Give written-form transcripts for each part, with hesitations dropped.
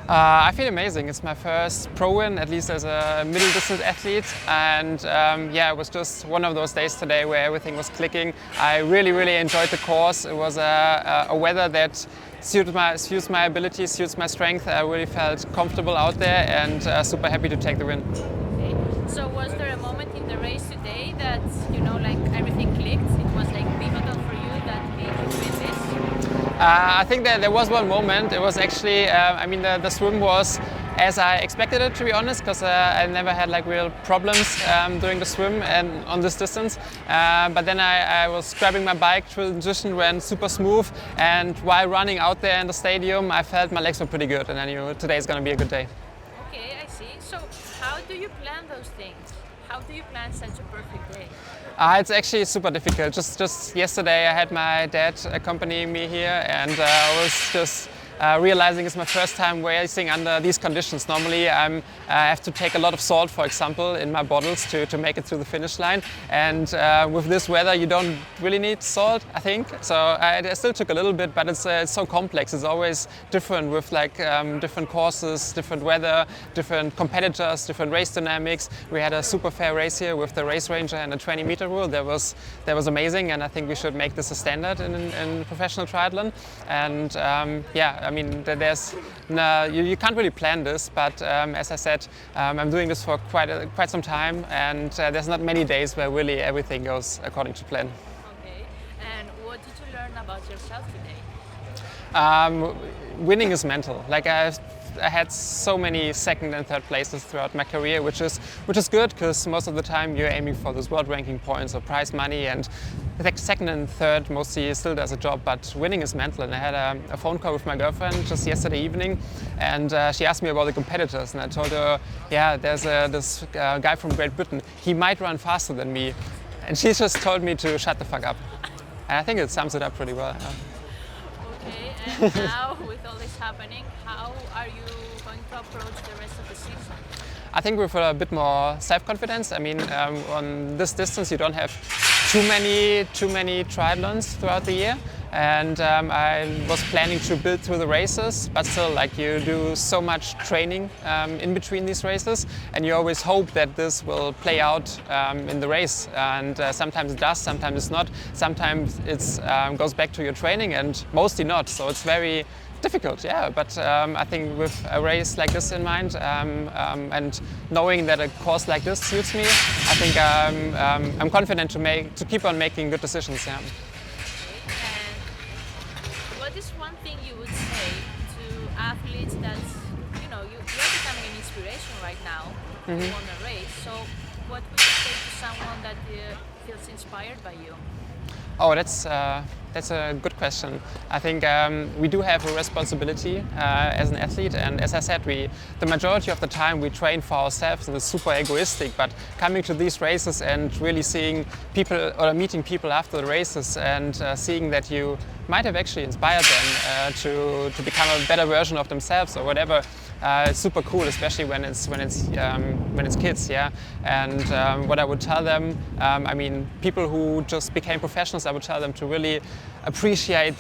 I feel amazing. It's my first pro win, at least as a middle distance athlete. And yeah, it was just one of those days today where everything was clicking. I really enjoyed the course. It was a weather that suits my abilities, suits my strength. I really felt comfortable out there and super happy to take the win. Okay. So was there a moment in the race today that, like everything clicked? It was like pivotal for you that made you win this? I think that there was one moment. It was actually, the swim was as I expected it, to be honest, because I never had like real problems during the swim and on this distance. But then I was grabbing my bike, transition went super smooth, and while running out there in the stadium, I felt my legs were pretty good, and I knew today is going to be a good day. Okay, I see. So how do you plan those things? How do you plan such a perfect day? It's actually super difficult. Just yesterday I had my dad accompanying me here, and I was just realizing it's my first time racing under these conditions. Normally I have to take a lot of salt, for example, in my bottles to make it through the finish line. And with this weather you don't really need salt, I think. So I still took a little bit, but it's so complex. It's always different with like different courses, different weather, different competitors, different race dynamics. We had a super fair race here with the race ranger and a 20-meter rule. That was amazing, and I think we should make this a standard in professional triathlon. And yeah, I mean, you can't really plan this, but as I said, I'm doing this for quite some time, and there's not many days where really everything goes according to plan. Okay, and what did you learn about yourself today? Winning is mental. Like I had so many second and third places throughout my career, which is good, because most of the time you're aiming for those world ranking points or prize money, and like second and third mostly still does a job, but winning is mental. And I had a phone call with my girlfriend just yesterday evening, and she asked me about the competitors, and I told her, yeah, there's this guy from Great Britain. He might run faster than me, and she just told me to shut the fuck up. And I think it sums it up pretty well. Okay, and now with all this happening, how are you going to approach the rest of the season? I think with a bit more self-confidence. I mean, on this distance you don't have too many triathlons throughout the year, and I was planning to build through the races, but still, like, you do so much training in between these races, and you always hope that this will play out in the race. And sometimes it does, sometimes it's not. Sometimes it goes back to your training, and mostly not. So it's very difficult, yeah, but I think with a race like this in mind and knowing that a course like this suits me, I think I'm confident to keep on making good decisions. Yeah. Okay, and what is one thing you would say to athletes that, you're becoming an inspiration right now, you won a race, so what would you say to someone that feels inspired by you? Oh, that's a good question. I think we do have a responsibility as an athlete, and as I said, the majority of the time we train for ourselves, and it's super egoistic. But coming to these races and really seeing people or meeting people after the races and seeing that you might have actually inspired them to become a better version of themselves or whatever. It's super cool, especially when it's kids, yeah. And what I would tell them, I mean, people who just became professionals, I would tell them to really appreciate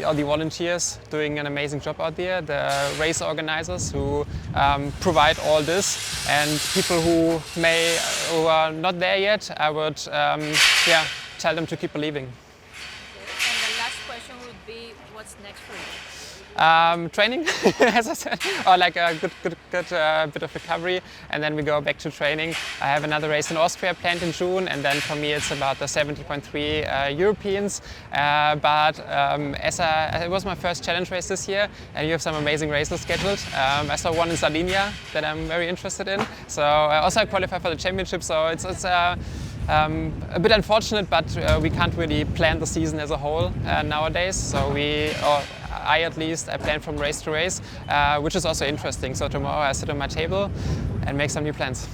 all the volunteers doing an amazing job out there, the race organizers who provide all this, and people who are not there yet, I would tell them to keep believing. Okay. And the last question would be, what's next for you? Training, as I said, or like a good bit of recovery, and then we go back to training. I have another race in Austria planned in June, and then for me it's about the 70.3 Europeans. But it was my first challenge race this year, and you have some amazing races scheduled. I saw one in Sardinia that I'm very interested in. So I also qualified for the championship. So it's a bit unfortunate, but we can't really plan the season as a whole nowadays. So I plan from race to race, which is also interesting. So tomorrow I sit on my table and make some new plans.